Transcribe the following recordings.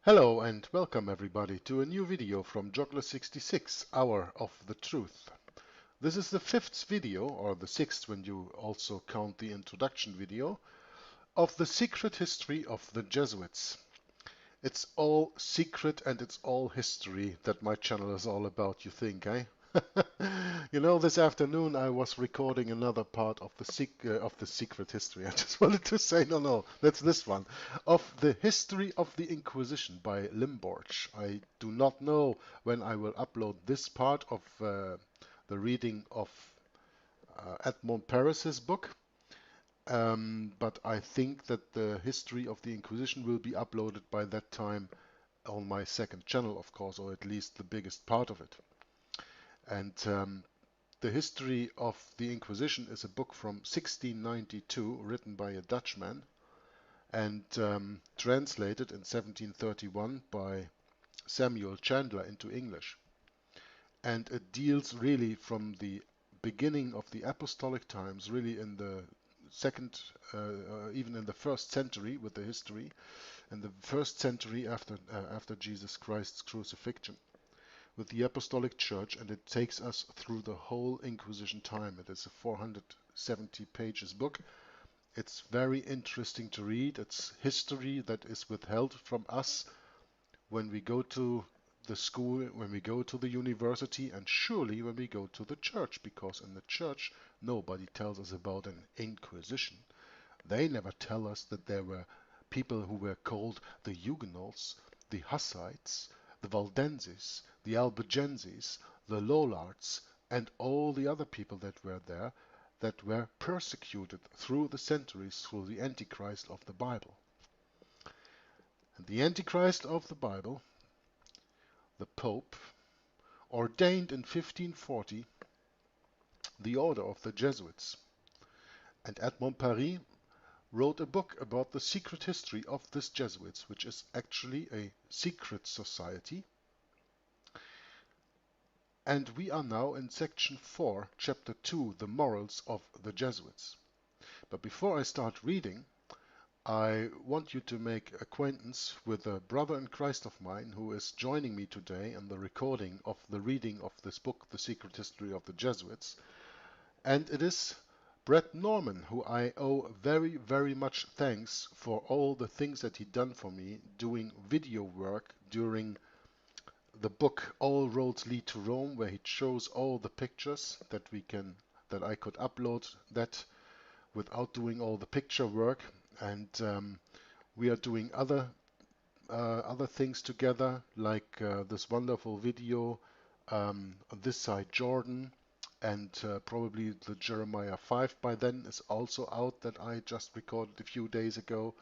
Hello and welcome everybody to a new video from Joggler66, Hour of the Truth. This is the fifth video, or the sixth when you also count the introduction video, of the secret history of the Jesuits. It's all secret and it's all history that my channel is all about, you think, eh? You know, this afternoon I was recording another part of the secret history. I just wanted to say, no, that's this one. Of the history of the Inquisition by Limborch. I do not know when I will upload this part of the reading of Edmond Paris's book. But I think that the history of the Inquisition will be uploaded by that time on my second channel, of course, or at least the biggest part of it. And the History of the Inquisition is a book from 1692 written by a Dutchman and translated in 1731 by Samuel Chandler into English. And it deals really from the beginning of the apostolic times, really in the second, even in the first century with the history, in the first century after Jesus Christ's crucifixion, with the Apostolic Church, and it takes us through the whole Inquisition time. It is a 470 pages book. It's very interesting to read. It's history that is withheld from us when we go to the school, when we go to the university, and surely when we go to the church, because in the church nobody tells us about an Inquisition. They never tell us that there were people who were called the Huguenots, the Hussites, the Valdenses, the Albigenses, the Lollards, and all the other people that were there that were persecuted through the centuries through the Antichrist of the Bible. And the Antichrist of the Bible, the Pope, ordained in 1540 the order of the Jesuits. And Edmond Paris wrote a book about the secret history of this Jesuits, which is actually a secret society. And we are now in section 4, chapter 2, the morals of the Jesuits. But before I start reading, I want you to make acquaintance with a brother in Christ of mine who is joining me today in the recording of the reading of this book, The Secret History of the Jesuits. And it is Brett Norman, who I owe very, very much thanks for all the things that he done for me doing video work during the book All Roads Lead to Rome, where he shows all the pictures that I could upload that without doing all the picture work. And we are doing other things together, like this wonderful video, This Side Jordan, and probably the Jeremiah 5 by then is also out, that I just recorded a few days ago.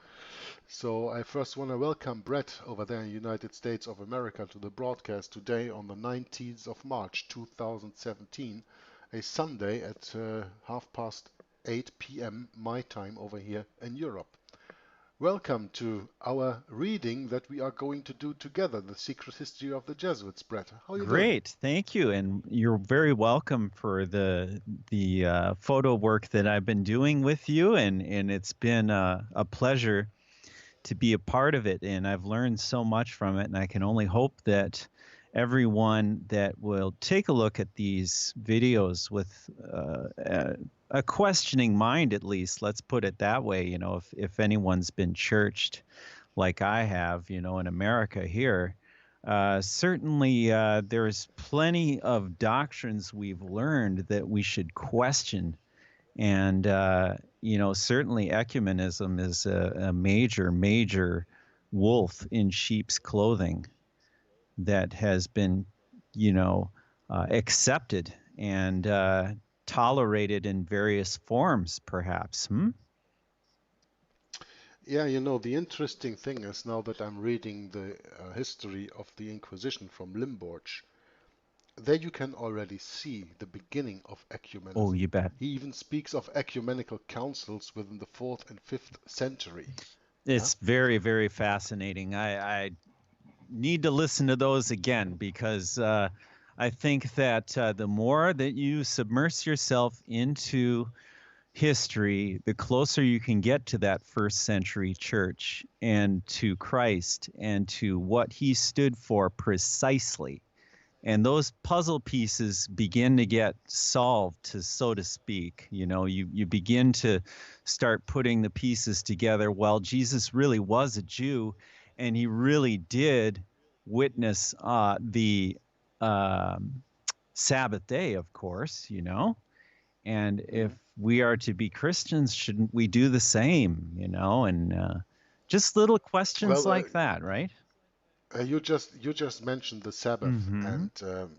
So I first want to welcome Brett over there in the United States of America to the broadcast today on the 19th of March 2017, a Sunday at 8:30 p.m. my time over here in Europe. Welcome to our reading that we are going to do together, The Secret History of the Jesuits. Brett, how are you doing? Great, thank you, and you're very welcome for the photo work that I've been doing with you, and it's been a pleasure to be a part of it, and I've learned so much from it, and I can only hope that everyone that will take a look at these videos with a questioning mind, at least, let's put it that way, you know, if anyone's been churched like I have, you know, in America here, certainly there's plenty of doctrines we've learned that we should question. And, you know, certainly ecumenism is a major, major wolf in sheep's clothing that has been, you know, accepted and tolerated in various forms, perhaps. Yeah, you know, the interesting thing is, now that I'm reading the history of the Inquisition from Limborch, there you can already see the beginning of Oh, ecumenism. you bet. He even speaks of ecumenical councils within the 4th and 5th century. Yeah? It's very, very fascinating. I need to listen to those again because I think that the more that you submerge yourself into history, the closer you can get to that first century church and to Christ and to what he stood for precisely. And those puzzle pieces begin to get solved, to so to speak. You begin to start putting the pieces together. Well, Jesus really was a Jew, and he really did witness the Sabbath day, of course. And if we are to be Christians, shouldn't we do the same? And just little questions Well, like that, right? you just mentioned the Sabbath, Mm-hmm. and um,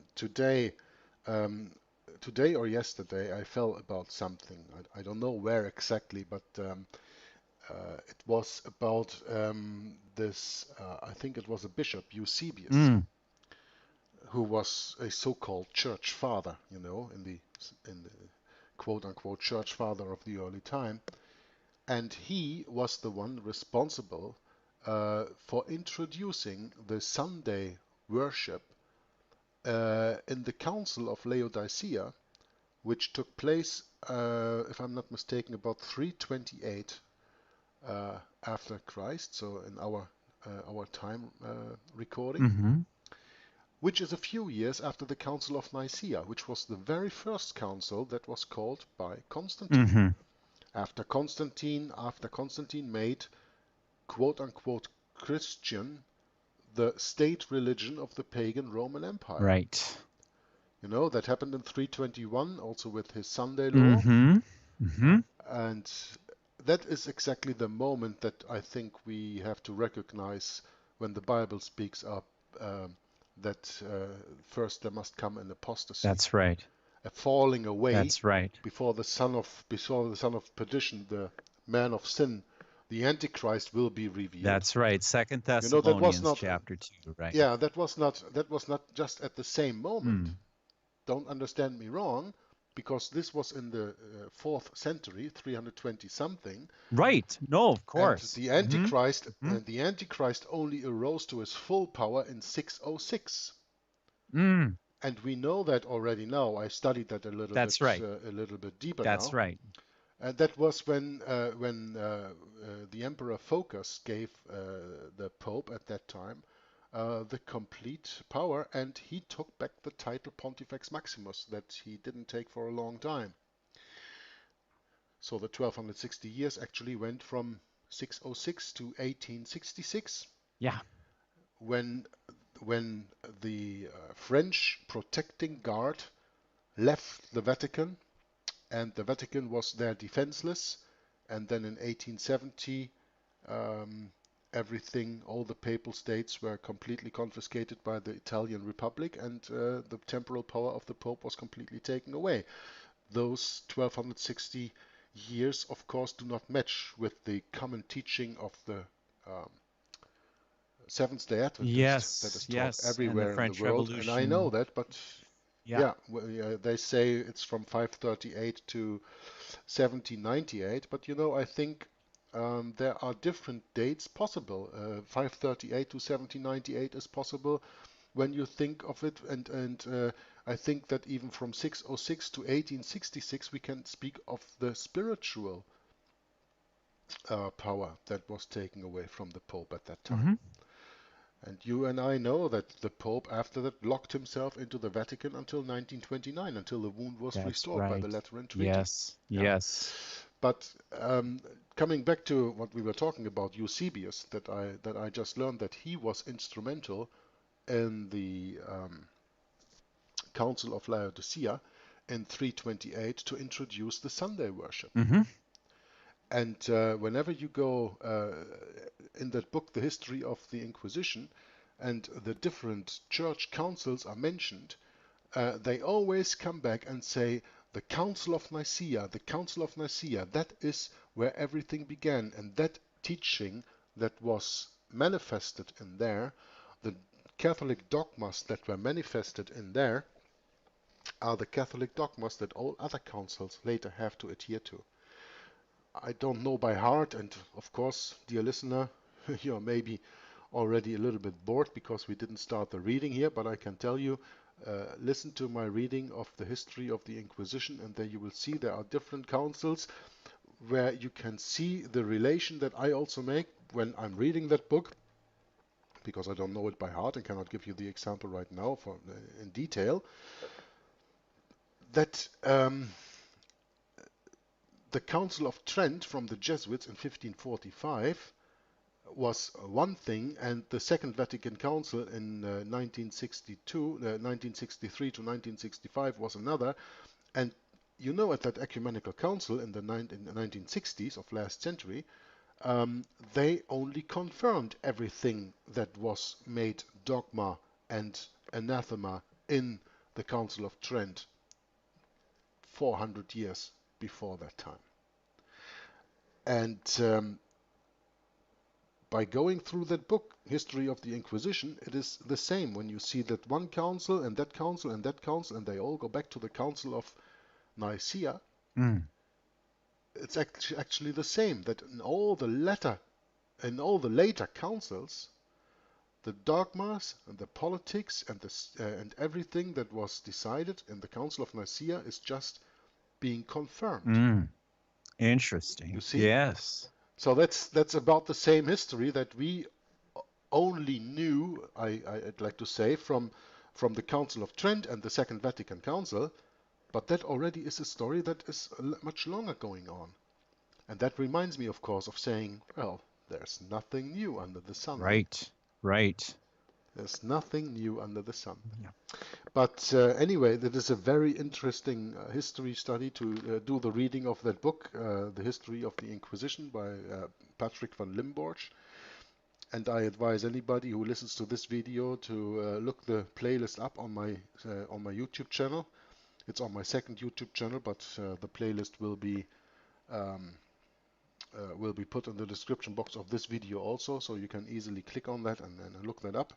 today or yesterday, I felt about something. I don't know where exactly, but it was about this. I think it was a bishop, Eusebius, Mm. who was a so-called church father, in the quote-unquote church father of the early time, and he was the one responsible for introducing the Sunday worship in the Council of Laodicea, which took place, if I'm not mistaken, about 328 after Christ, so in our time recording, Mm-hmm. which is a few years after the Council of Nicaea, which was the very first council that was called by Constantine. Mm-hmm. After Constantine made quote unquote Christian the state religion of the pagan Roman Empire. Right. That happened in 321, also with his Sunday law. Mm-hmm. Mm-hmm. And that is exactly the moment that I think we have to recognize when the Bible speaks up that first there must come an apostasy, That's right. a falling away That's right. before the son of perdition, the man of sin, the Antichrist will be revealed. That's right. Second That was Thessalonians not, chapter 2, right? yeah, that was not just at the same moment. Mm. Don't understand me wrong, because this was in the 4th century, 320 something, Right. No, of and course. the Mm-hmm. Antichrist, Mm-hmm. the Antichrist only arose to his full power in 606. Mm. And we know that already now. I studied that That's right. a little bit deeper That's now. right. And that was when the Emperor Phocas gave the Pope at that time the complete power, and he took back the title Pontifex Maximus that he didn't take for a long time. So the 1260 years actually went from 606 to 1866, Yeah. when when the French protecting guard left the Vatican, and the Vatican was there defenseless. And then in 1870, um, all the papal states were completely confiscated by the Italian Republic, and the temporal power of the Pope was completely taken away. Those 1260 years, of course, do not match with the common teaching of the um, Seventh day Adventist that Yes. is taught Yes. And the everywhere in the French world. And I know Revolution. that, but Yeah. yeah, they say it's from 538 to 1798, but I think there are different dates possible. 538 to 1798 is possible when you think of it, and I think that even from 606 to 1866 we can speak of the spiritual power that was taken away from the Pope at that time. Mm-hmm. And you and I know that the Pope, after that, locked himself into the Vatican until 1929, until the wound was That's restored by the right. Lateran Treaty. Yes. Yeah. Yes. But coming back to what we were talking about, Eusebius, that I just learned that he was instrumental in the Council of Laodicea in 328 to introduce the Sunday worship. Mm-hmm. And whenever you go in that book, The History of the Inquisition, and the different church councils are mentioned, they always come back and say, the Council of Nicaea, the Council of Nicaea, that is where everything began. And that teaching that was manifested in there, the Catholic dogmas that were manifested in there, are the Catholic dogmas that all other councils later have to adhere to. I don't know by heart, and of course, dear listener, you're maybe already a little bit bored because we didn't start the reading here, but I can tell you listen to my reading of the history of the Inquisition, and there you will see there are different councils where you can see the relation that I also make when I'm reading that book, because I don't know it by heart and cannot give you the example right now in detail, that the Council of Trent from the Jesuits in 1545 was one thing, and the Second Vatican Council in 1963 to 1965 was another. And you know, at that ecumenical council in the 1960s of last century, they only confirmed everything that was made dogma and anathema in the Council of Trent 400 years before that time. And by going through that book, History of the Inquisition, it is the same when you see that one council and that council and that council, and they all go back to the Council of Nicaea. It's actually the same, that in all the later councils, the dogmas and the politics and everything that was decided in the Council of Nicaea is just being confirmed. Interesting. You see? Yes. So that's about the same history that we only knew, I'd like to say, from the Council of Trent and the Second Vatican Council, but that already is a story that is much longer going on. And that reminds me, of course, of saying, well, there's nothing new under the sun. Right. There's nothing new under the sun. Yeah. But anyway, that is a very interesting history study to do the reading of that book, The History of the Inquisition by Patrick van Limborch. And I advise anybody who listens to this video to look the playlist up on my YouTube channel. It's on my second YouTube channel, but the playlist will be put in the description box of this video also, so you can easily click on that and look that up.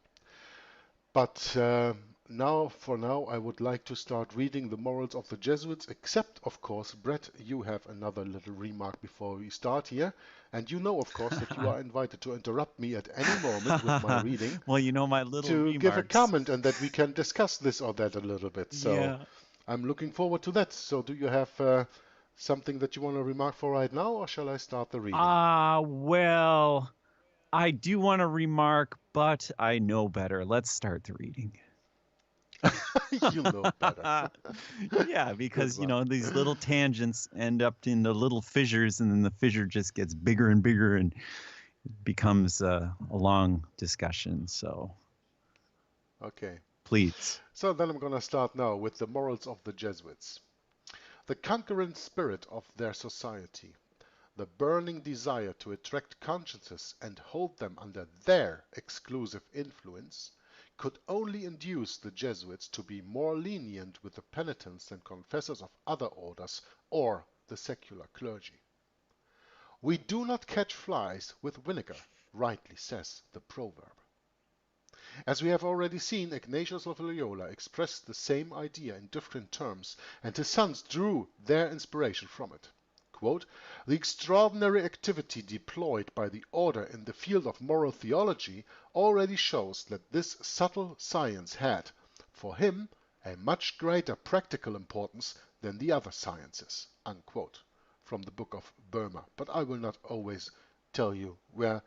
But for now, I would like to start reading the Morals of the Jesuits, except, of course, Brett, you have another little remark before we start here. And you know, of course, that you are invited to interrupt me at any moment with my reading. Well, you know my little remarks. Give a comment and that we can discuss this or that a little bit. So yeah. I'm looking forward to that. So do you have something that you want to remark for right now, or shall I start the reading? Well, I do want to remark, but I know better. Let's start the reading. You know better. Yeah, because you know these little tangents end up in the little fissures, and then the fissure just gets bigger and bigger and becomes a long discussion. So okay, please. So then I'm going to start now with the Morals of the Jesuits. The conquering spirit of their society, the burning desire to attract consciences and hold them under their exclusive influence, could only induce the Jesuits to be more lenient with the penitents than confessors of other orders or the secular clergy. We do not catch flies with vinegar, rightly says the proverb. As we have already seen, Ignatius of Loyola expressed the same idea in different terms, and his sons drew their inspiration from it. Quote, "The extraordinary activity deployed by the order in the field of moral theology already shows that this subtle science had, for him, a much greater practical importance than the other sciences." Unquote, from the Book of Burma. But I will not always tell you where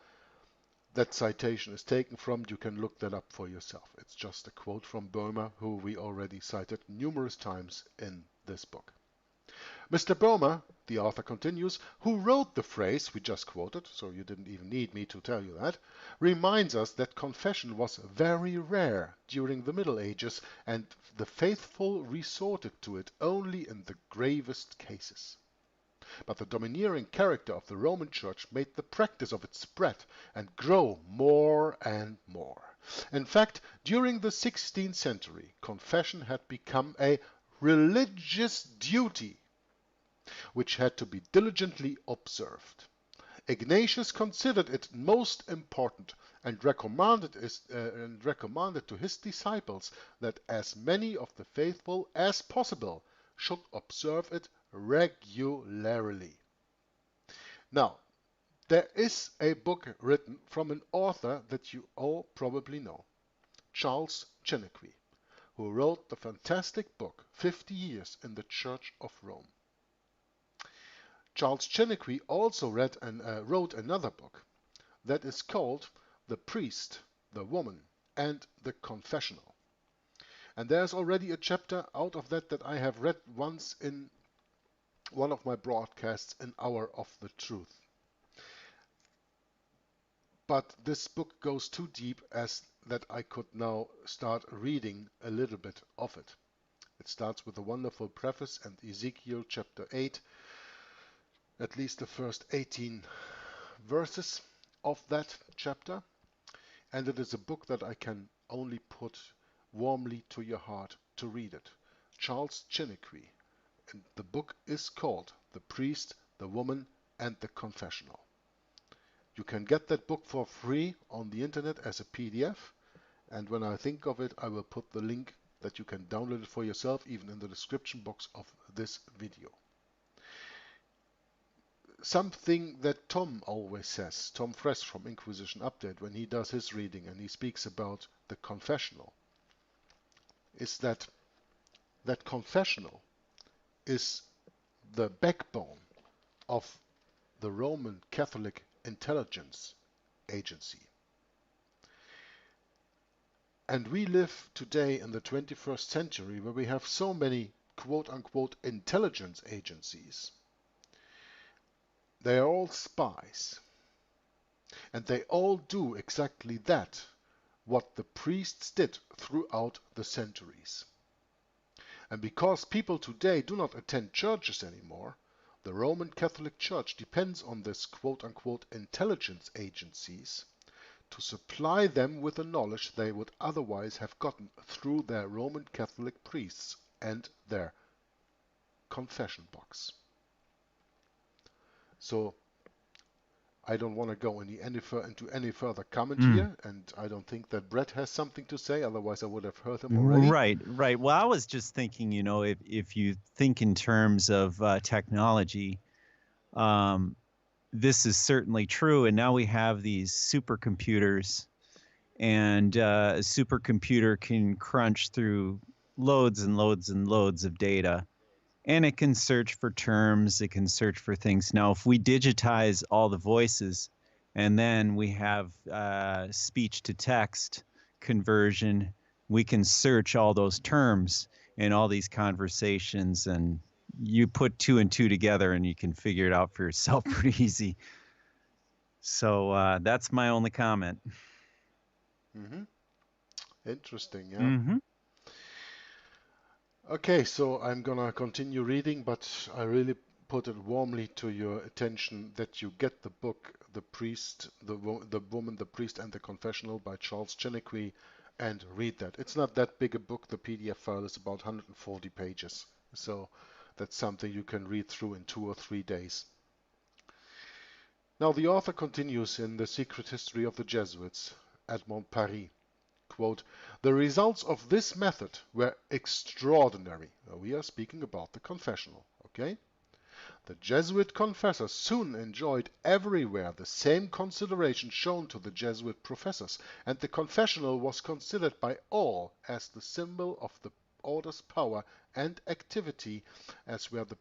that citation is taken from. You can look that up for yourself. It's just a quote from Burma, who we already cited numerous times in this book. Mr. Burma, the author continues, who wrote the phrase we just quoted, so you didn't even need me to tell you that, reminds us that confession was very rare during the Middle Ages, and the faithful resorted to it only in the gravest cases. But the domineering character of the Roman Church made the practice of it spread and grow more and more. In fact, during the 16th century, confession had become a religious duty which had to be diligently observed. Ignatius considered it most important and recommended to his disciples that as many of the faithful as possible should observe it regularly. Now, there is a book written from an author that you all probably know, Charles Cheniquy, who wrote the fantastic book 50 Years in the Church of Rome. Charles Chiniquy also wrote another book that is called The Priest, the Woman, and the Confessional. And there's already a chapter out of that I have read once in one of my broadcasts, An Hour of the Truth. But this book goes too deep as that I could now start reading a little bit of it. It starts with a wonderful preface and Ezekiel chapter 8, at least the first 18 verses of that chapter. And it is a book that I can only put warmly to your heart to read it. Charles Chiniquy. And the book is called The Priest, the Woman, and the Confessional. You can get that book for free on the internet as a PDF, and when I think of it, I will put the link that you can download it for yourself even in the description box of this video. Something that Tom always says, Tom Fress from Inquisition Update, when he does his reading and he speaks about the confessional, is that confessional is the backbone of the Roman Catholic intelligence agency. And we live today in the 21st century where we have so many quote-unquote intelligence agencies. They are all spies. And they all do exactly that, what the priests did throughout the centuries. And because people today do not attend churches anymore, the Roman Catholic Church depends on this quote-unquote intelligence agencies to supply them with the knowledge they would otherwise have gotten through their Roman Catholic priests and their confession box. So I don't want to go into any further comment here, and I don't think that Brett has something to say, otherwise I would have heard him already. Right. Well, I was just thinking, if you think in terms of technology, this is certainly true. And now we have these supercomputers, and a supercomputer can crunch through loads and loads and loads of data. And it can search for terms, it can search for things. Now, if we digitize all the voices and then we have speech to text conversion, we can search all those terms in all these conversations, and you put 2 and 2 together and you can figure it out for yourself pretty easy. So that's my only comment. Interesting, yeah. Okay, so I'm gonna continue reading, but I really put it warmly to your attention that you get the book, The Priest, the Woman, the Priest, and the Confessional by Charles Chiniquy, and read that. It's not that big a book. The PDF file is about 140 pages, so that's something you can read through in 2 or 3 days. Now the author continues in The Secret History of the Jesuits at Montparis. Quote, the results of this method were extraordinary. We are speaking about the confessional, okay? The Jesuit confessors soon enjoyed everywhere the same consideration shown to the Jesuit professors, and the confessional was considered by all as the symbol of the order's power and activity, as were the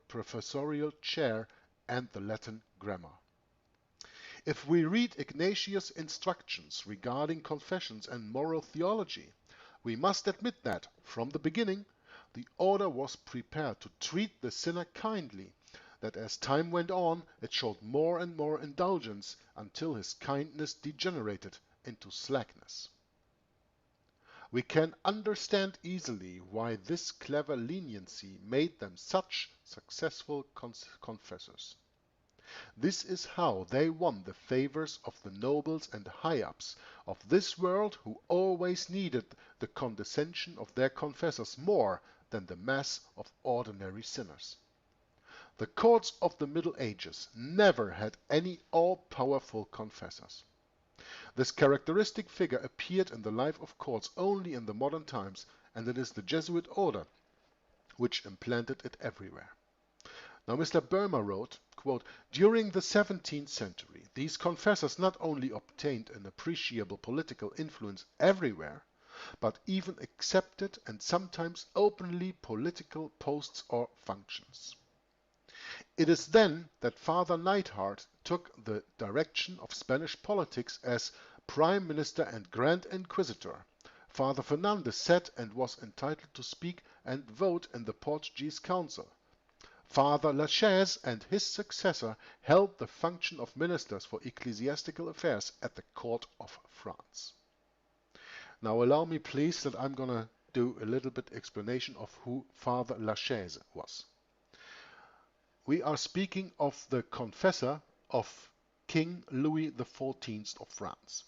professorial chair and the Latin grammar. If we read Ignatius' instructions regarding confessions and moral theology, we must admit that, from the beginning, the order was prepared to treat the sinner kindly, that as time went on it showed more and more indulgence until his kindness degenerated into slackness. We can understand easily why this clever leniency made them such successful confessors. This is how they won the favors of the nobles and high-ups of this world, who always needed the condescension of their confessors more than the mass of ordinary sinners. The courts of the Middle Ages never had any all-powerful confessors. This characteristic figure appeared in the life of courts only in the modern times, and it is the Jesuit order which implanted it everywhere. Now Mr. Burma wrote, quote, during the 17th century, these confessors not only obtained an appreciable political influence everywhere, but even accepted and sometimes openly political posts or functions. It is then that Father Neidhart took the direction of Spanish politics as Prime Minister and Grand Inquisitor. Father Fernandez sat and was entitled to speak and vote in the Portuguese Council. Father Lachaise and his successor held the function of ministers for ecclesiastical affairs at the court of France. Now allow me please that I'm going to do a little bit explanation of who Father Lachaise was. We are speaking of the confessor of King Louis XIV of France.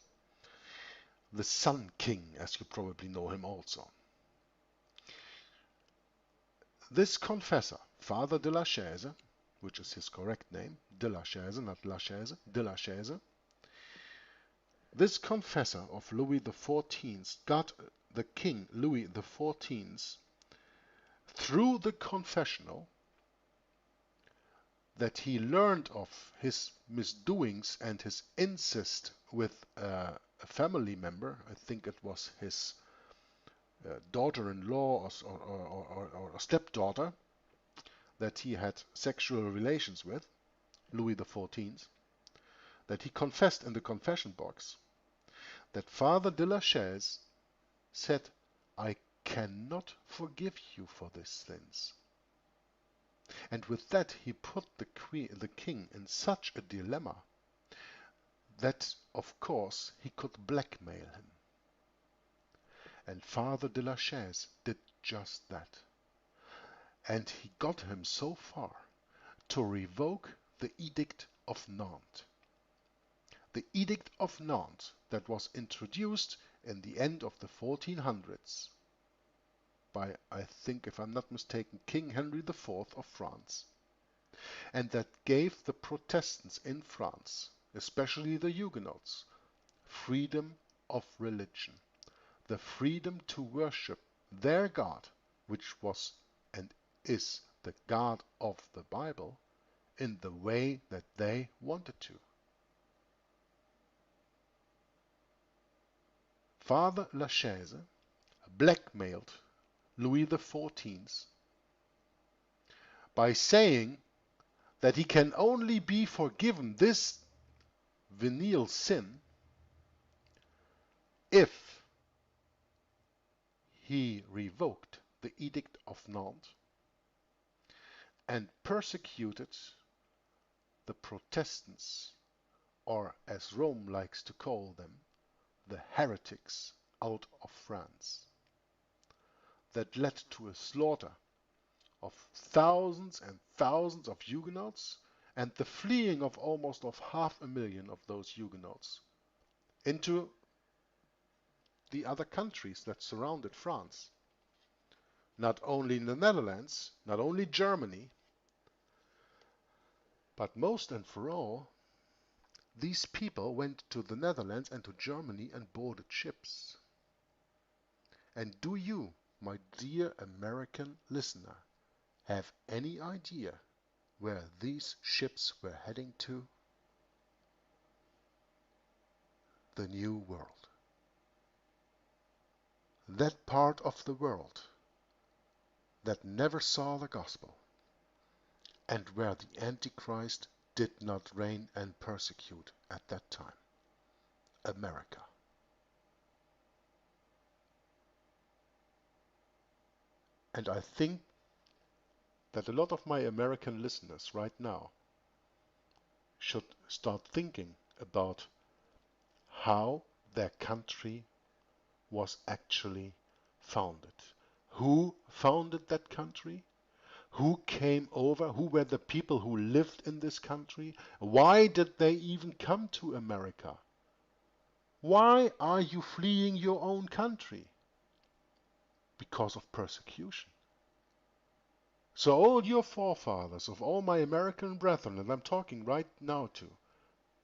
The Sun King, as you probably know him also. This confessor, Father de la Chaise, which is his correct name, de la Chaise, not Lachaise, de la Chaise. This confessor of Louis XIV got the King Louis XIV through the confessional that he learned of his misdoings and his incest with a family member. I think it was his daughter-in-law or stepdaughter that he had sexual relations with, Louis XIV, that he confessed in the confession box, that Father de la Chaise said, I cannot forgive you for these sins. And with that he put the king in such a dilemma that, of course, he could blackmail him. And Father de la Chaise did just that. And he got him so far to revoke the Edict of Nantes. The Edict of Nantes that was introduced in the end of the 1400s by, I think, if I'm not mistaken, King Henry IV of France, and that gave the Protestants in France, especially the Huguenots, freedom of religion, the freedom to worship their God, which was and is the God of the Bible, in the way that they wanted to. Father Lachaise blackmailed Louis XIV by saying that he can only be forgiven this venial sin if he revoked the Edict of Nantes and persecuted the Protestants, or as Rome likes to call them, the heretics, out of France. That led to a slaughter of thousands and thousands of Huguenots and the fleeing of almost of 500,000 of those Huguenots into the other countries that surrounded France. Not only in the Netherlands, not only Germany, but most and for all, these people went to the Netherlands and to Germany and boarded ships. And do you, my dear American listener, have any idea where these ships were heading to? The New World. That part of the world that never saw the gospel, and where the Antichrist did not reign and persecute at that time. America. And I think that a lot of my American listeners right now should start thinking about how their country was actually founded. Who founded that country? Who came over? Who were the people who lived in this country? Why did they even come to America? Why are you fleeing your own country? Because of persecution. So all your forefathers, of all my American brethren, and I'm talking right now to,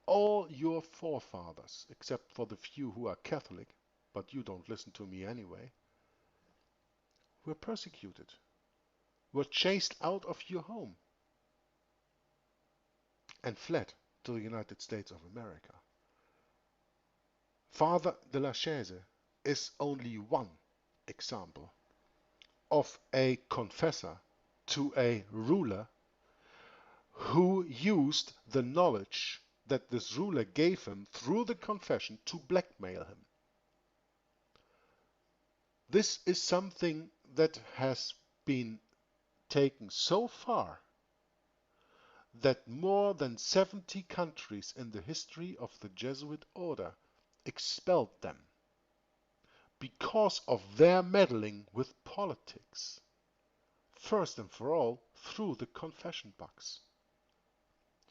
all your forefathers, except for the few who are Catholic, but you don't listen to me anyway, were persecuted, were chased out of your home, and fled to the United States of America. Father de la Chaise is only one example of a confessor to a ruler who used the knowledge that this ruler gave him through the confession to blackmail him. This is something that has been taken so far that more than 70 countries in the history of the Jesuit order expelled them because of their meddling with politics, first and for all through the confession box.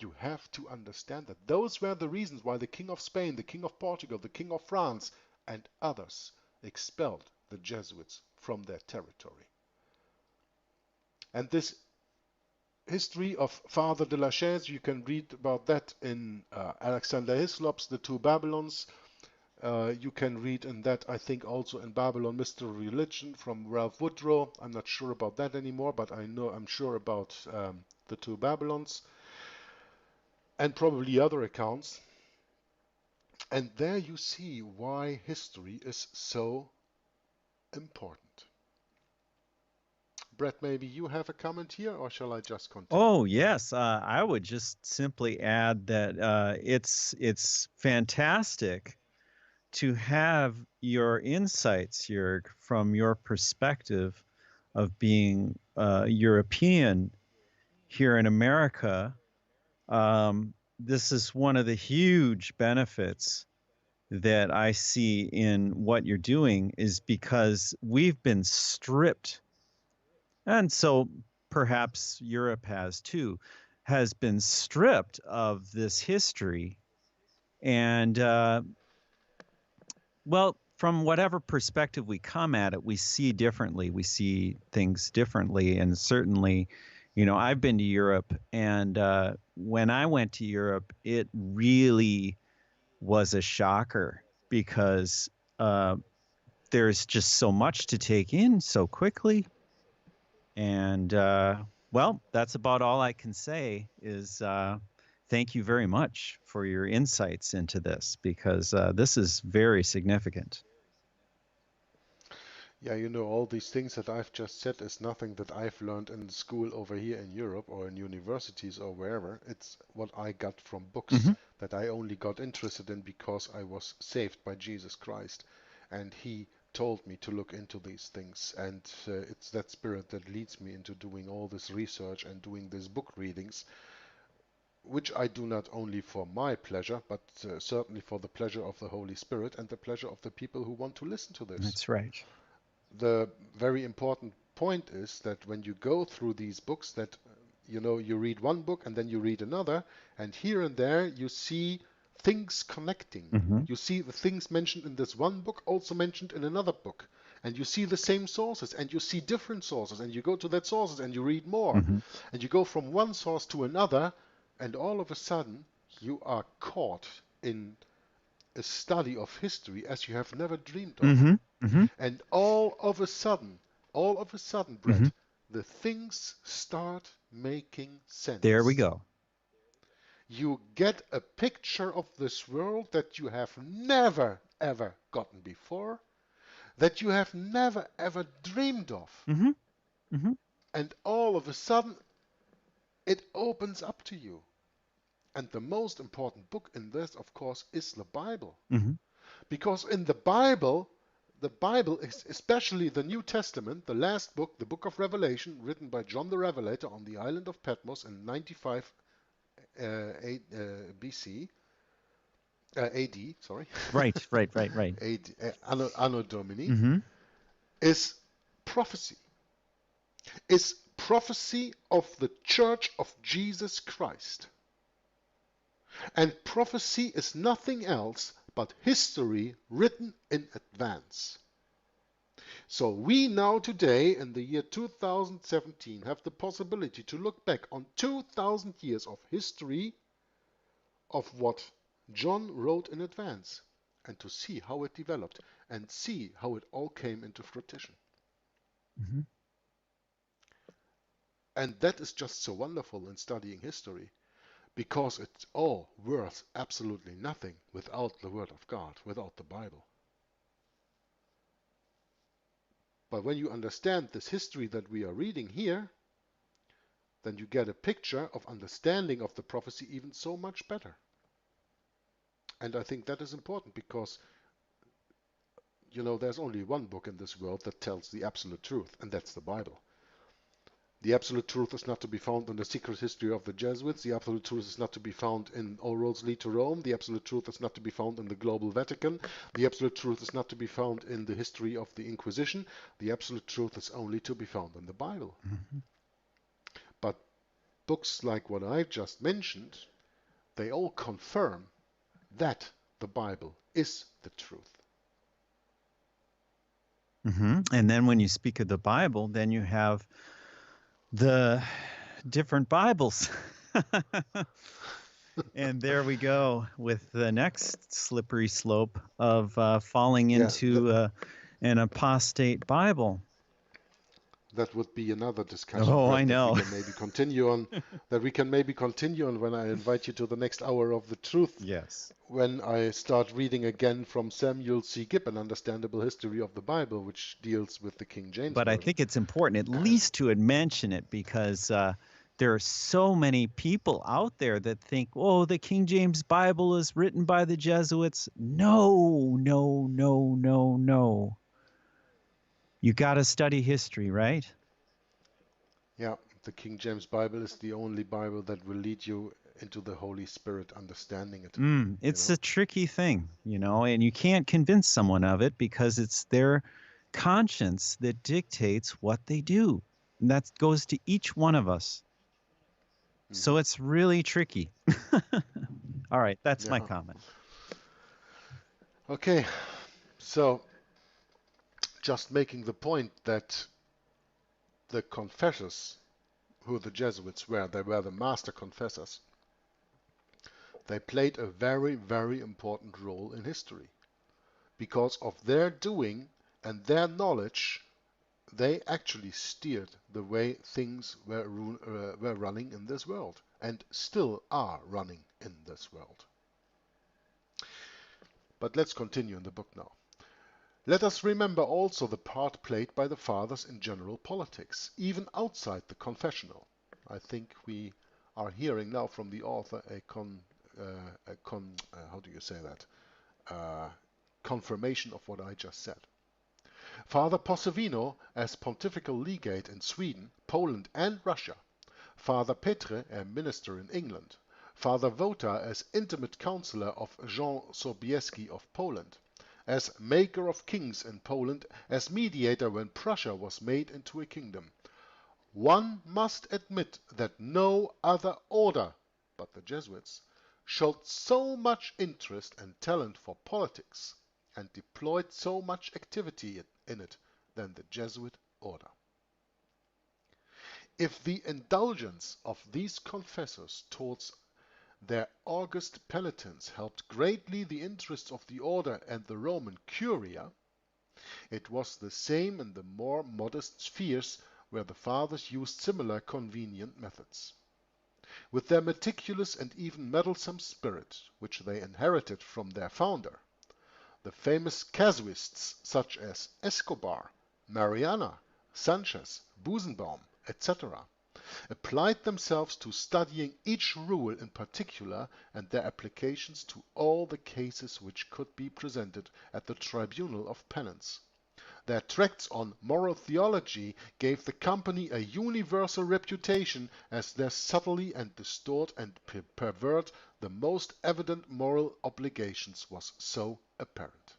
You have to understand that those were the reasons why the King of Spain, the King of Portugal, the King of France, and others expelled the Jesuits from their territory. And this history of Father de la Chaise, you can read about that in Alexander Hislop's The Two Babylons. You can read in that, I think, also in Babylon Mystery Religion from Ralph Woodrow. I'm not sure about that anymore, but I'm sure about The Two Babylons, and probably other accounts. And there you see why history is so important. Brett, maybe you have a comment here, or shall I just continue? Oh yes, I would just simply add that it's fantastic to have your insights, from your perspective of being European here in America. This is one of the huge benefits that I see in what you're doing, is because we've been stripped, and so perhaps Europe has been stripped of this history. And well, from whatever perspective we come at it, we see differently. We see things differently. And certainly, I've been to Europe, and when I went to Europe, it really was a shocker, because there's just so much to take in so quickly. And well, that's about all I can say is thank you very much for your insights into this, because this is very significant. Yeah, all these things that I've just said is nothing that I've learned in school over here in Europe or in universities or wherever. It's what I got from books Mm-hmm. that I only got interested in because I was saved by Jesus Christ. And he told me to look into these things. And it's that spirit that leads me into doing all this research and doing these book readings, which I do not only for my pleasure, but certainly for the pleasure of the Holy Spirit and the pleasure of the people who want to listen to this. That's right. The very important point is that when you go through these books, that you read one book and then you read another, and here and there you see things connecting. Mm-hmm. You see the things mentioned in this one book also mentioned in another book, and you see the same sources and you see different sources, and you go to that sources and you read more, Mm-hmm. and you go from one source to another, and all of a sudden you are caught in a study of history as you have never dreamed of. Mm-hmm. Mm-hmm. And all of a sudden, Mm-hmm. Brett, the things start making There we sense. go. You get a picture of this world that you have never ever gotten before, that you have never ever dreamed of. Mm-hmm. Mm-hmm. And all of a sudden, it opens up to you. And the most important book in this, of course, is the Bible. Mm-hmm. Because in the Bible, especially the New Testament, the last book, the book of Revelation, written by John the Revelator on the island of Patmos in 95 BC, AD, sorry, Right. Right. Right. Right. AD, Anno Domini, Mm-hmm. is prophecy. Is prophecy of the Church of Jesus Christ. And prophecy is nothing else but history written in advance. So we now today, in the year 2017, have the possibility to look back on 2000 years of history of what John wrote in advance, and to see how it developed and see how it all came into fruition. Mm-hmm. And that is just so wonderful in studying history, because it's all worth absolutely nothing without the Word of God, without the Bible. But when you understand this history that we are reading here, then you get a picture of understanding of the prophecy even so much better. And I think that is important because, you know, there's only one book in this world that tells the absolute truth, and that's the Bible. The absolute truth is not to be found in the secret history of the Jesuits. The absolute truth is not to be found in All Roads Lead to Rome. The absolute truth is not to be found in the global Vatican. The absolute truth is not to be found in the history of the Inquisition. The absolute truth is only to be found in the Bible. Mm-hmm. But books like what I've just mentioned, they all confirm that the Bible is the truth. Mm-hmm. And then when you speak of the Bible, then you have the different Bibles. And there we go with the next slippery slope of falling Yeah, into an apostate Bible. that would be another discussion, Oh, I Brett, that we know. can maybe continue on. That we can maybe continue on when I invite you to the next hour of the truth. Yes. When I start reading again from Samuel C. Gibb, An Understandable History of the Bible, which deals with the King James But I Version. think it's important at least to mention it because there are so many people out there that think, oh, the King James Bible is written by the Jesuits. No, no, no, no, no. You got to study history, right? Yeah, the King James Bible is the only Bible that will lead you into the Holy Spirit understanding it. It's a tricky thing, you know, and you can't convince someone of it because it's their conscience that dictates what they do. And that goes to each one of us. So it's really tricky. All right, that's my Yeah. comment. Okay, so just making the point that the confessors, who the Jesuits were, they were the master confessors. They played a very, very important role in history. Because of their doing and their knowledge, they actually steered the way things were running in this world and still are running in this world. But let's continue in the book now. Let us remember also the part played by the fathers in general politics, even outside the confessional. I think we are hearing now from the author how do you say that? Confirmation of what I just said. Father Possevino as pontifical legate in Sweden, Poland and Russia, Father Petre, a minister in England, Father Wota as intimate counselor of Jean Sobieski of Poland, as maker of kings in Poland, as mediator when Prussia was made into a kingdom. One must admit that no other order but the Jesuits showed so much interest and talent for politics and deployed so much activity in it than the Jesuit order. If the indulgence of these confessors towards their august penitents helped greatly the interests of the order and the Roman Curia, it was the same in the more modest spheres where the fathers used similar convenient methods. With their meticulous and even meddlesome spirit, which they inherited from their founder, the famous casuists such as Escobar, Mariana, Sanchez, Busenbaum, etc., applied themselves to studying each rule in particular and their applications to all the cases which could be presented at the tribunal of penance. Their tracts on moral theology gave the company a universal reputation as they subtly and distort and pervert the most evident moral obligations was so apparent.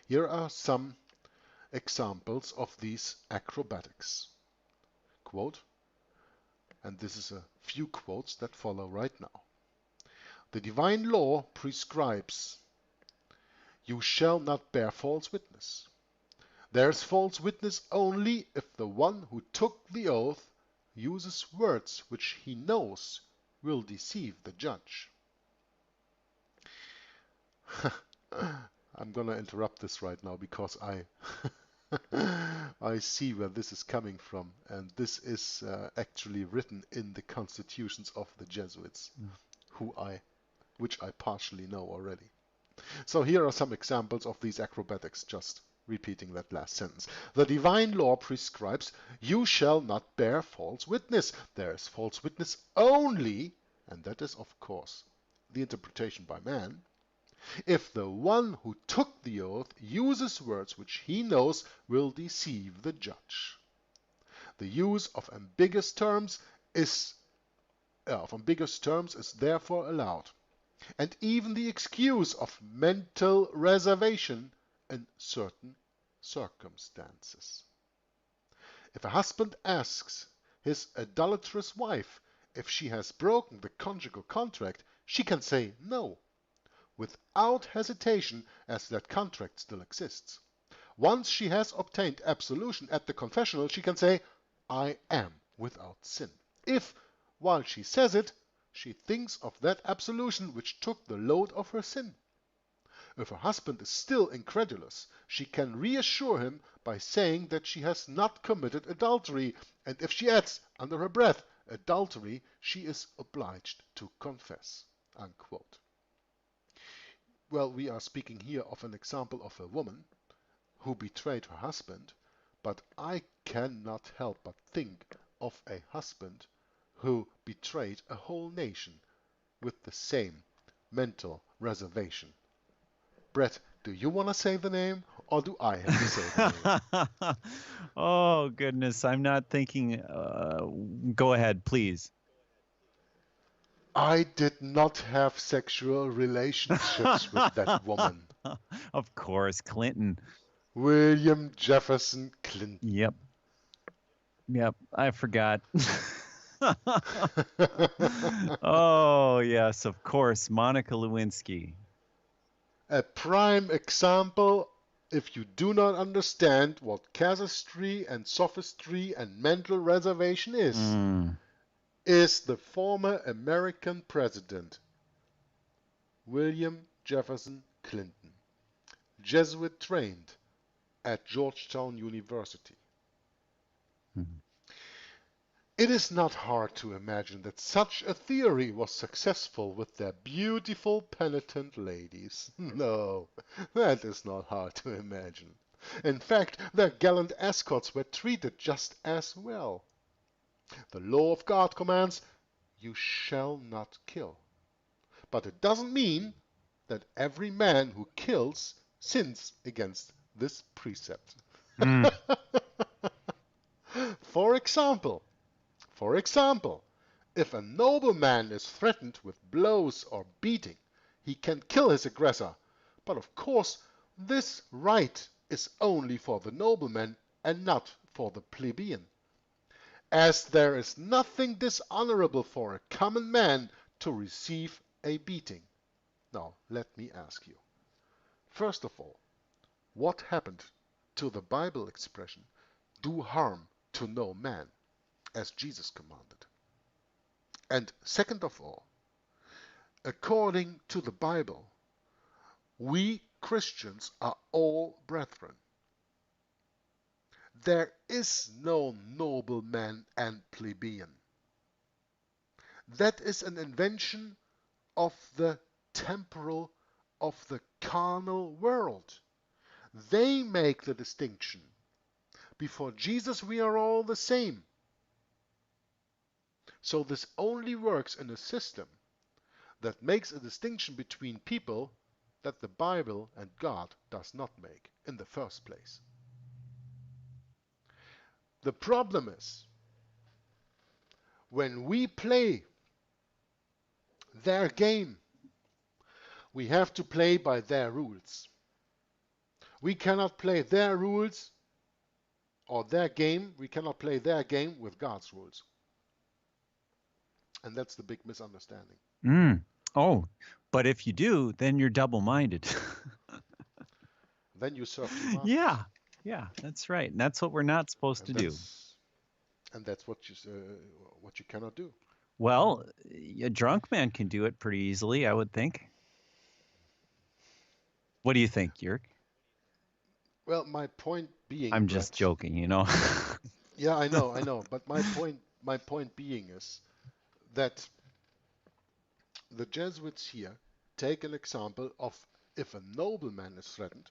Here are some examples of these acrobatics. Quote, and this is a few quotes that follow right now. The divine law prescribes, you shall not bear false witness. There is false witness only if the one who took the oath uses words which he knows will deceive the judge. I'm gonna interrupt this right now because I see where this is coming from, and this is actually written in the constitutions of the Jesuits, which I partially know already. So here are some examples of these acrobatics just repeating that last sentence. The divine law prescribes, you shall not bear false witness. There is false witness only, and that is, of course, the interpretation by man, if the one who took the oath uses words which he knows will deceive the judge. The use of ambiguous terms is therefore allowed, and even the excuse of mental reservation in certain circumstances. If a husband asks his idolatrous wife if she has broken the conjugal contract, she can say no, without hesitation, as that contract still exists. Once she has obtained absolution at the confessional, she can say, I am without sin. If, while she says it, she thinks of that absolution which took the load of her sin. If her husband is still incredulous, she can reassure him by saying that she has not committed adultery, and if she adds, under her breath, adultery, she is obliged to confess. Unquote. Well, we are speaking here of an example of a woman who betrayed her husband, but I cannot help but think of a husband who betrayed a whole nation with the same mental reservation. Brett, do you want to say the name, or do I have to say the name? Oh, goodness. I'm not thinking. Go ahead, please. I did not have sexual relationships with that woman. Of course, Clinton. William Jefferson Clinton. Yep. Yep. I forgot. Oh, yes, of course. Monica Lewinsky. A prime example, if you do not understand what casuistry and sophistry and mental reservation is the former American president, William Jefferson Clinton, Jesuit trained at Georgetown University. It is not hard to imagine that such a theory was successful with their beautiful penitent ladies. No, that is not hard to imagine. In fact, their gallant escorts were treated just as well. The law of God commands, you shall not kill. But it doesn't mean that every man who kills sins against this precept. For example, if a nobleman is threatened with blows or beating, he can kill his aggressor. But of course, this right is only for the nobleman and not for the plebeian, as there is nothing dishonorable for a common man to receive a beating. Now, let me ask you, first of all, what happened to the Bible expression, do harm to no man, as Jesus commanded? And second of all, according to the Bible, we Christians are all brethren. There is no nobleman and plebeian. That is an invention of the temporal, of the carnal world. They make the distinction. Before Jesus, we are all the same. So this only works in a system that makes a distinction between people that the Bible and God does not make in the first place. The problem is, when we play their game, we have to play by their rules. We cannot play their rules or their game. We cannot play their game with God's rules. And that's the big misunderstanding. Oh, but if you do, then you're double-minded. Then you serve two masters. Yeah, that's right. And that's what we're not supposed to do. And that's what you cannot do. Well, a drunk man can do it pretty easily, I would think. What do you think, Jörg? Well, my point being, I'm just joking, you know. Yeah, I know. But my point being is that the Jesuits here take an example of if a nobleman is threatened,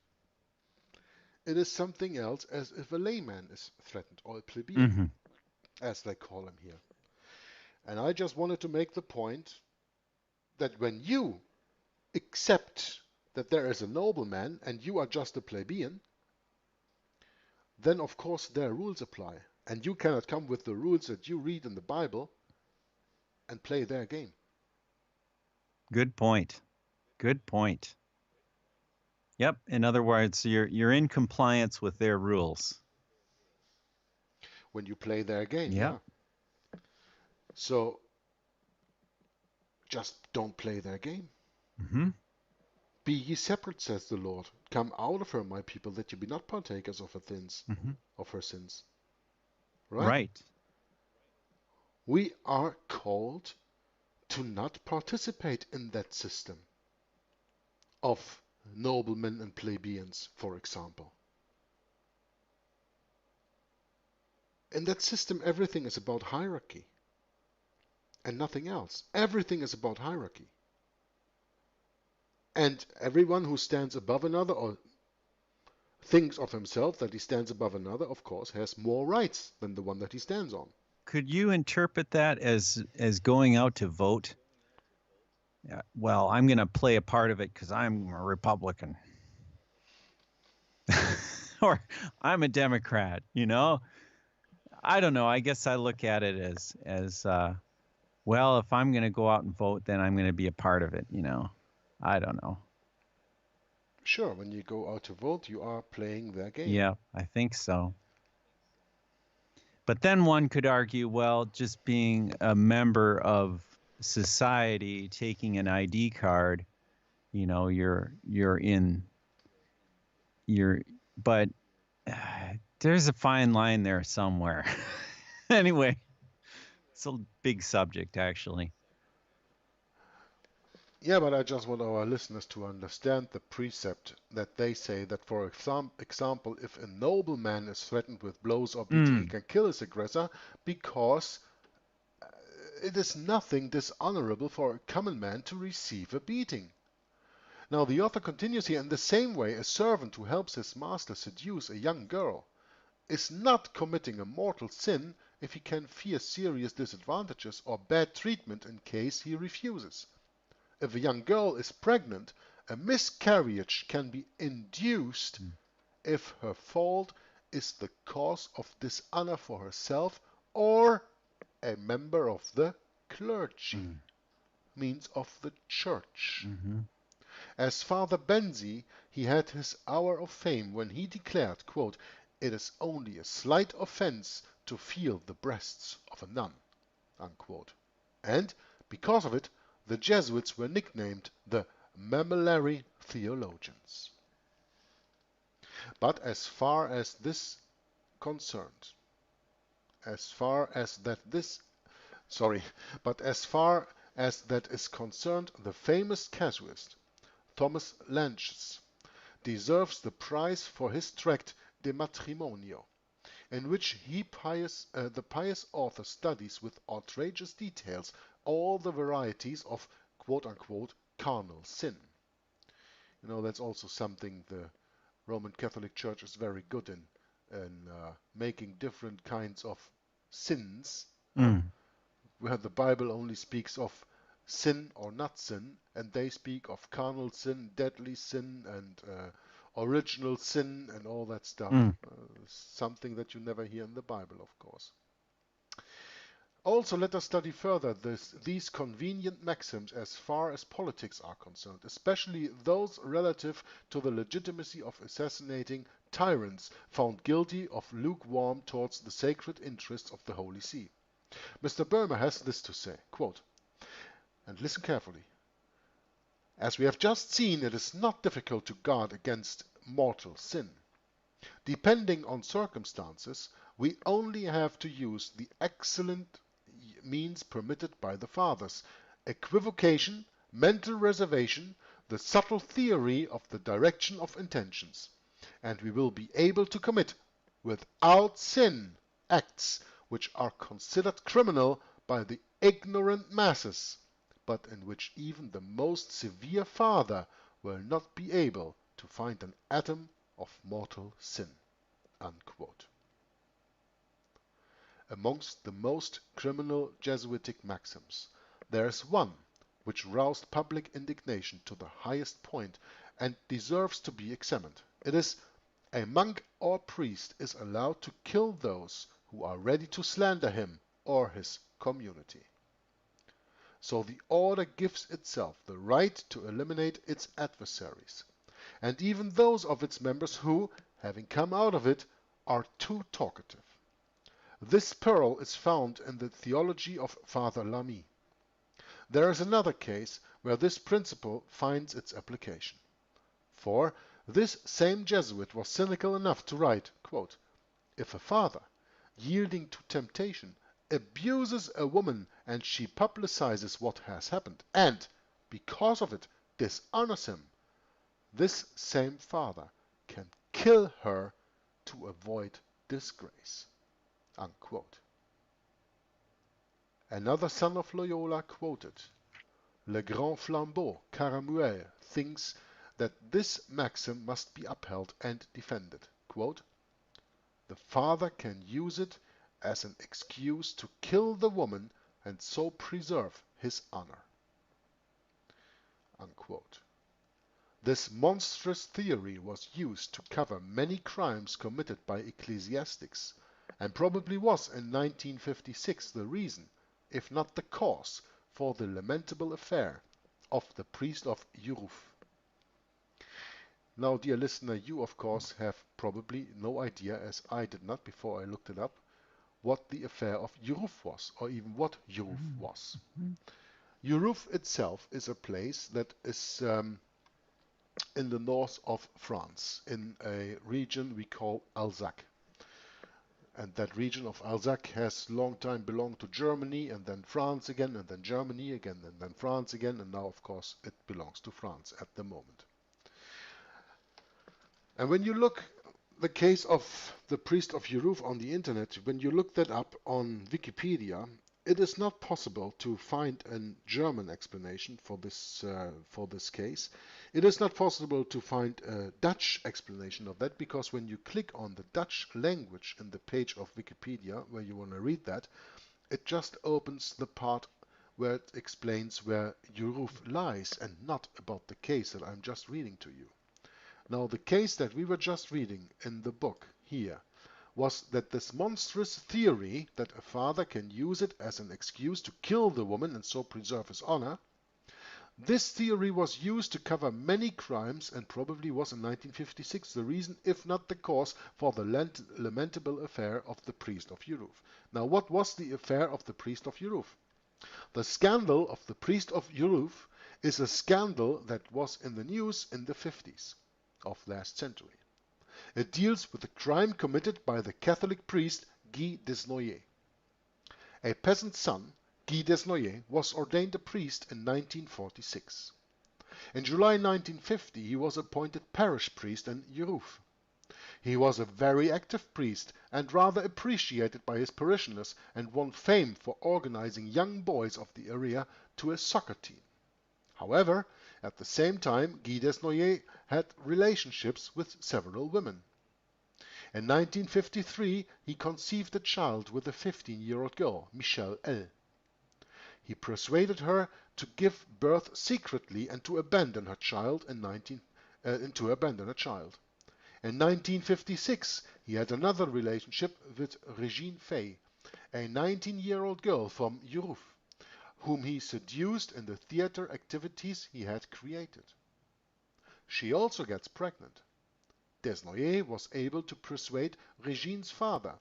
It is something else as if a layman is threatened, or a plebeian, Mm-hmm. as they call him here. And I just wanted to make the point that when you accept that there is a nobleman and you are just a plebeian, then of course their rules apply. And you cannot come with the rules that you read in the Bible and play their game. Good point. Good point. Yep. In other words, you're in compliance with their rules. When you play their game, Yep. yeah. So just don't play their game. Mm-hmm. Be ye separate, says the Lord. Come out of her, my people, that ye be not partakers of Mm-hmm. her sins. Right? Right. We are called to not participate in that system of noblemen and plebeians, for example. In that system, everything is about hierarchy and nothing else. Everything is about hierarchy. And everyone who stands above another or thinks of himself that he stands above another, of course, has more rights than the one that he stands on. Could you interpret that as going out to vote? Yeah, well, I'm going to play a part of it because I'm a Republican. Or I'm a Democrat, you know? I don't know. I guess I look at it as well, if I'm going to go out and vote, then I'm going to be a part of it, you know. I don't know. Sure, when you go out to vote, you are playing their game. Yeah, I think so. But then one could argue, well, just being a member of society, taking an ID card, you know, but there's a fine line there somewhere. Anyway, it's a big subject, actually. Yeah, but I just want our listeners to understand the precept that they say that, for example, if a nobleman is threatened with blows or beating, he can kill his aggressor because it is nothing dishonorable for a common man to receive a beating. Now, the author continues here, in the same way, a servant who helps his master seduce a young girl is not committing a mortal sin if he can fear serious disadvantages or bad treatment in case he refuses. If a young girl is pregnant, a miscarriage can be induced if her fault is the cause of dishonor for herself or a member of the clergy, means of the church. Mm-hmm. As Father Benzi, he had his hour of fame when he declared, quote, "It is only a slight offense to feel the breasts of a nun," unquote. And because of it, the Jesuits were nicknamed the mammillary theologians. But as far as this concerned, as far as that this, sorry, but as far as that is concerned, the famous casuist Thomas Lanches deserves the prize for his tract De Matrimonio, in which the pious author studies with outrageous details all the varieties of quote-unquote carnal sin. You know, that's also something the Roman Catholic Church is very good in making different kinds of sins, where the Bible only speaks of sin or not sin, and they speak of carnal sin, deadly sin, and original sin, and all that stuff. Something that you never hear in the Bible, of course. Also, let us study further these convenient maxims as far as politics are concerned, especially those relative to the legitimacy of assassinating tyrants found guilty of lukewarm towards the sacred interests of the Holy See. Mr. Boehmer has this to say, quote, and listen carefully, "As we have just seen, it is not difficult to guard against mortal sin. Depending on circumstances, we only have to use the excellent means permitted by the Fathers, equivocation, mental reservation, the subtle theory of the direction of intentions, and we will be able to commit, without sin, acts which are considered criminal by the ignorant masses, but in which even the most severe father will not be able to find an atom of mortal sin." Unquote. Amongst the most criminal Jesuitic maxims, there is one which roused public indignation to the highest point and deserves to be examined. It is, "A monk or priest is allowed to kill those who are ready to slander him or his community." So the order gives itself the right to eliminate its adversaries, and even those of its members who, having come out of it, are too talkative. This pearl is found in the theology of Father Lamy. There is another case where this principle finds its application. For this same Jesuit was cynical enough to write, quote, "If a father, yielding to temptation, abuses a woman and she publicizes what has happened, and, because of it, dishonors him, this same father can kill her to avoid disgrace." Unquote. Another son of Loyola quoted, "Le Grand Flambeau, Caramuel, thinks that this maxim must be upheld and defended. Quote, 'The father can use it as an excuse to kill the woman and so preserve his honor.'" Unquote. This monstrous theory was used to cover many crimes committed by ecclesiastics, and probably was in 1956 the reason, if not the cause, for the lamentable affair of the priest of Yuruf. Now, dear listener, you of course have probably no idea, as I did not before I looked it up, what the affair of Yuruf was, or even what Yuruf was. Yuruf itself is a place that is in the north of France, in a region we call Alsace. And that region of Alsace has long time belonged to Germany, and then France again, and then Germany again, and then France again, and now of course it belongs to France at the moment. And when you look the case of the priest of Yuruf on the internet, when you look that up on Wikipedia, it is not possible to find a German explanation for this case. It is not possible to find a Dutch explanation of that, because when you click on the Dutch language in the page of Wikipedia where you want to read that, it just opens the part where it explains where Yuruf lies and not about the case that I'm just reading to you. Now, the case that we were just reading in the book here was that this monstrous theory that a father can use it as an excuse to kill the woman and so preserve his honor, this theory was used to cover many crimes and probably was in 1956 the reason, if not the cause, for the lamentable affair of the priest of Yuruf. Now, what was the affair of the priest of Yuruf? The scandal of the priest of Yuruf is a scandal that was in the news in the 50s of last century. It deals with the crime committed by the Catholic priest Guy Desnoyers. A peasant's son, Guy Desnoyers, was ordained a priest in 1946. In July 1950 he was appointed parish priest in Yuruf. He was a very active priest and rather appreciated by his parishioners, and won fame for organizing young boys of the area to a soccer team. However, at the same time, Guy Desnoyers had relationships with several women. In 1953, he conceived a child with a 15-year-old girl, Michelle L. He persuaded her to give birth secretly and to abandon her child in 1956, he had another relationship with Regine Fay, a 19-year-old girl from Yuruf, whom he seduced in the theater activities he had created. She also gets pregnant. Desnoyers was able to persuade Regine's father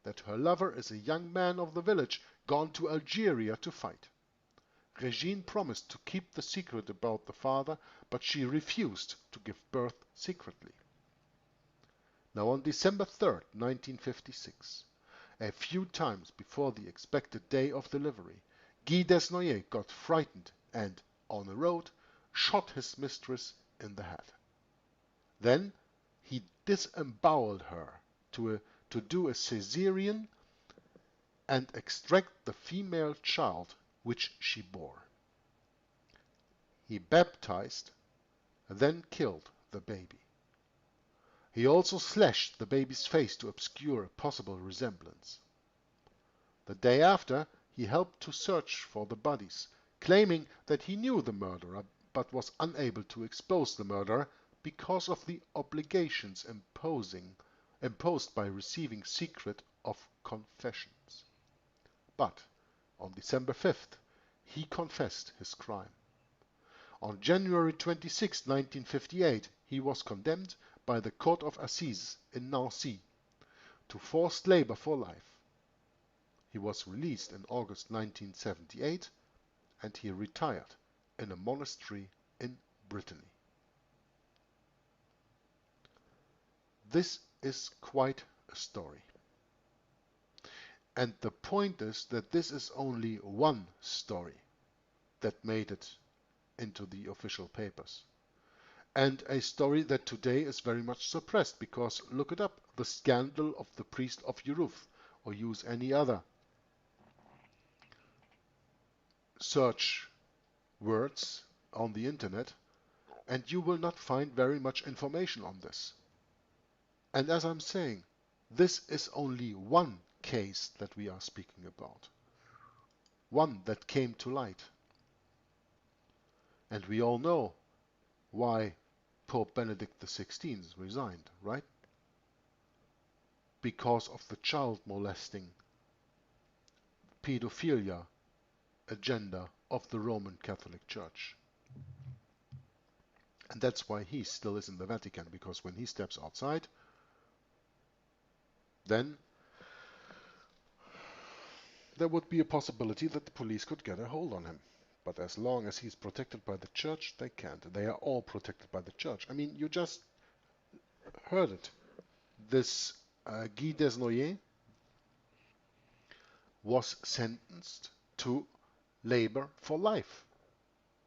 that her lover is a young man of the village gone to Algeria to fight. Regine promised to keep the secret about the father, but she refused to give birth secretly. Now, on December 3rd, 1956, a few times before the expected day of delivery, Guy Desnoyers got frightened and, on the road, shot his mistress in the head. Then he disemboweled her to do a caesarean and extract the female child which she bore. He baptized, then killed the baby. He also slashed the baby's face to obscure a possible resemblance. The day after, he helped to search for the bodies, claiming that he knew the murderer but was unable to expose the murderer because of the obligations imposed by receiving secret of confessions. But on December 5th, he confessed his crime. On January 26, 1958, he was condemned by the Court of Assize in Nancy to forced labor for life. He was released in August 1978 and he retired in a monastery in Brittany. This is quite a story. And the point is that this is only one story that made it into the official papers. And a story that today is very much suppressed, because look it up, the scandal of the priest of Yeruf, or use any other search words on the internet, and you will not find very much information on this. And as I'm saying, this is only one case that we are speaking about. One that came to light. And we all know why Pope Benedict XVI resigned, right? Because of the child molesting, pedophilia agenda of the Roman Catholic Church. And that's why he still is in the Vatican, because when he steps outside, then there would be a possibility that the police could get a hold on him. But as long as he's protected by the church, they can't. They are all protected by the church. I mean, you just heard it. This Guy Desnoyers was sentenced to labor for life.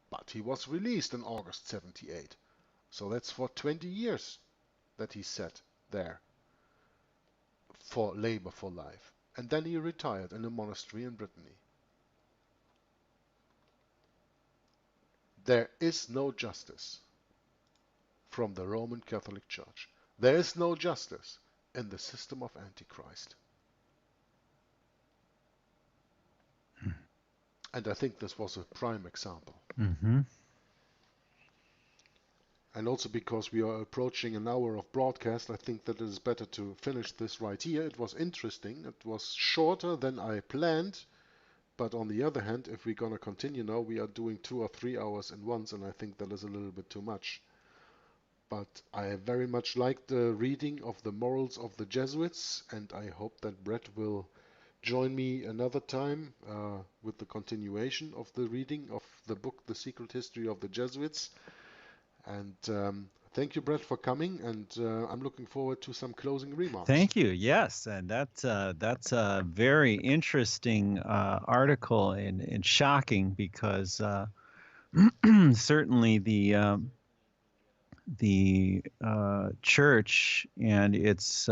But he was released in August 78. So that's for 20 years that he sat there for labor for life. And then he retired in a monastery in Brittany. There is no justice from the Roman Catholic Church. There is no justice in the system of Antichrist. And I think this was a prime example. Mm-hmm. And also because we are approaching an hour of broadcast, I think that it is better to finish this right here. It was interesting. It was shorter than I planned. But on the other hand, if we're going to continue now, we are doing 2 or 3 hours in once, and I think that is a little bit too much. But I very much like the reading of the morals of the Jesuits, and I hope that Brett will join me another time with the continuation of the reading of the book, The Secret History of the Jesuits. And thank you, Brett, for coming, and I'm looking forward to some closing remarks. Thank you. Yes, and that's a very interesting article and shocking, because certainly the church and its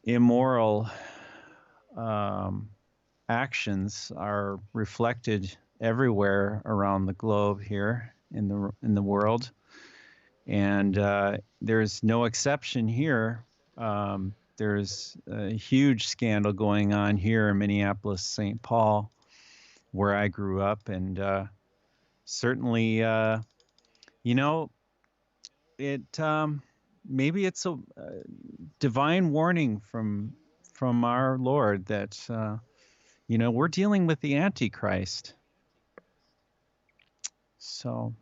immoral actions are reflected everywhere around the globe here in the world, and there's no exception here. There's a huge scandal going on here in Minneapolis, St. Paul, where I grew up, and certainly, it maybe it's a divine warning from our Lord that we're dealing with the Antichrist. So,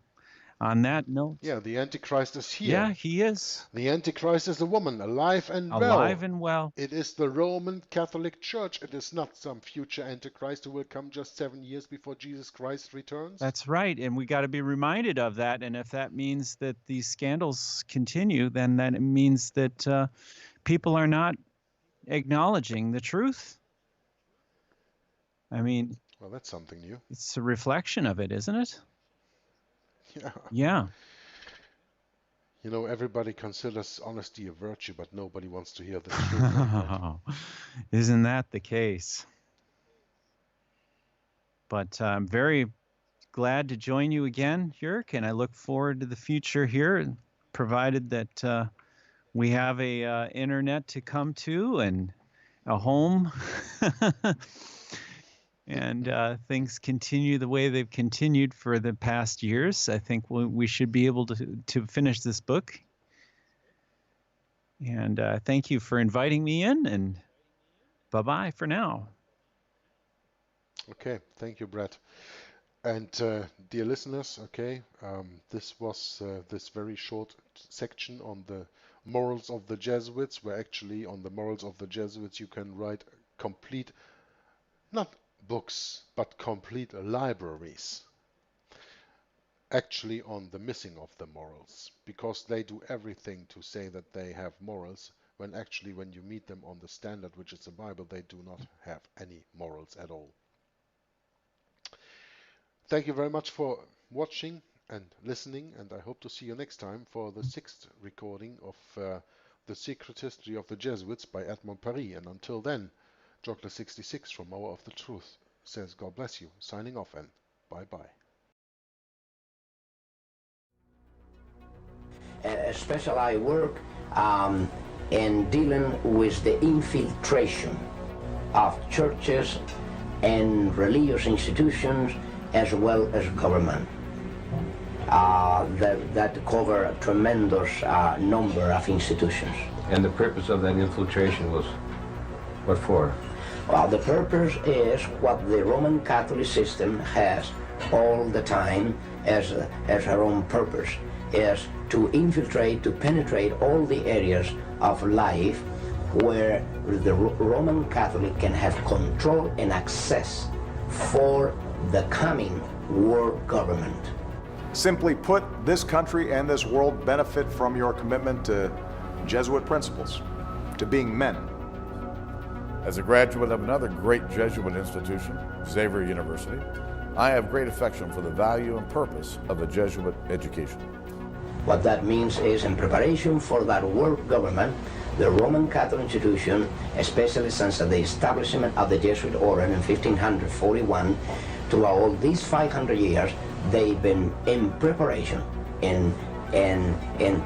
on that note, yeah, the Antichrist is here. Yeah, he is. The Antichrist is a woman, alive and well. Alive and well. It is the Roman Catholic Church. It is not some future Antichrist who will come just 7 years before Jesus Christ returns. That's right, and we got to be reminded of that. And if that means that these scandals continue, then that means that people are not acknowledging the truth. I mean, well, that's something new. It's a reflection of it, isn't it? Yeah. Yeah. You know, everybody considers honesty a virtue, but nobody wants to hear the truth. Isn't that the case? But I'm very glad to join you again, Jörg, and I look forward to the future here, provided that we have a internet to come to and a home. And things continue the way they've continued for the past years. I think we should be able to finish this book. And thank you for inviting me in, and bye-bye for now. Okay, thank you, Brett. And dear listeners, okay, this was this very short section on the morals of the Jesuits, where actually on the morals of the Jesuits you can write complete, not books, but complete libraries, actually on the missing of the morals, because they do everything to say that they have morals, when actually when you meet them on the standard, which is the Bible, they do not have any morals at all. Thank you very much for watching and listening, and I hope to see you next time for the 6th recording of The Secret History of the Jesuits by Edmond Paris. And until then, Joggler66 from Hour of the Truth says God bless you, signing off, and bye-bye. Especially I work in dealing with the infiltration of churches and religious institutions as well as government. That cover a tremendous number of institutions. And the purpose of that infiltration was what for? Well, the purpose is what the Roman Catholic system has all the time as her own purpose, is to infiltrate, to penetrate all the areas of life where the Roman Catholic can have control and access for the coming world government. Simply put, this country and this world benefit from your commitment to Jesuit principles, to being men. As a graduate of another great Jesuit institution, Xavier University, I have great affection for the value and purpose of the Jesuit education. What that means is, in preparation for that world government, the Roman Catholic institution, especially since the establishment of the Jesuit order in 1541, to all these 500 years, they've been in preparation and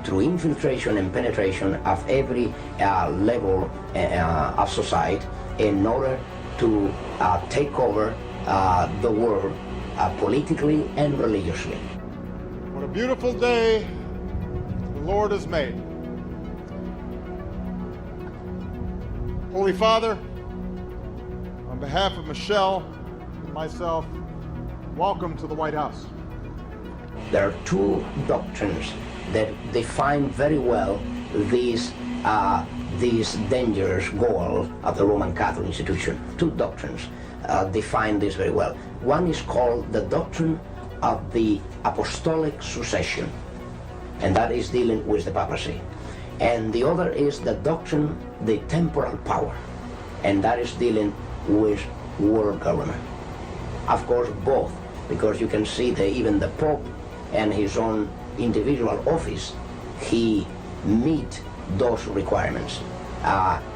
through infiltration and penetration of every level of society in order to take over the world politically and religiously. What a beautiful day the Lord has made. Holy Father, on behalf of Michelle and myself, welcome to the White House. There are two doctrines that define very well these dangerous goals of the Roman Catholic institution. Two doctrines define this very well. One is called the doctrine of the apostolic succession, and that is dealing with the papacy. And the other is the doctrine, the temporal power, and that is dealing with world government. Of course, both, because you can see that even the Pope and his own individual office, he meet those requirements.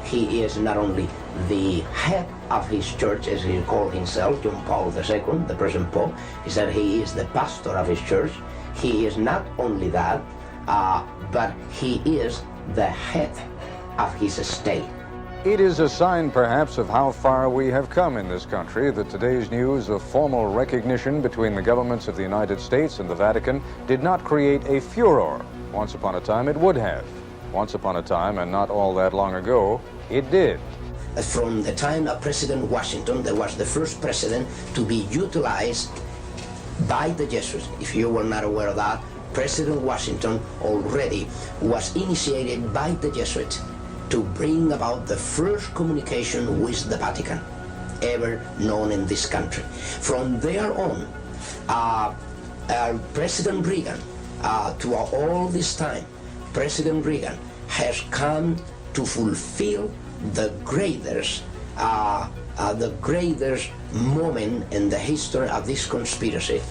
He is not only the head of his church, as he called himself, John Paul II, the present Pope. He said he is the pastor of his church. He is not only that, but he is the head of his state. It is a sign, perhaps, of how far we have come in this country that today's news of formal recognition between the governments of the United States and the Vatican did not create a furor. Once upon a time, it would have. Once upon a time, and not all that long ago, it did. From the time of President Washington, there was the first president to be utilized by the Jesuits. If you were not aware of that, President Washington already was initiated by the Jesuits to bring about the first communication with the Vatican ever known in this country. From there on, President Reagan, to all this time, President Reagan has come to fulfill the greatest moment in the history of this conspiracy,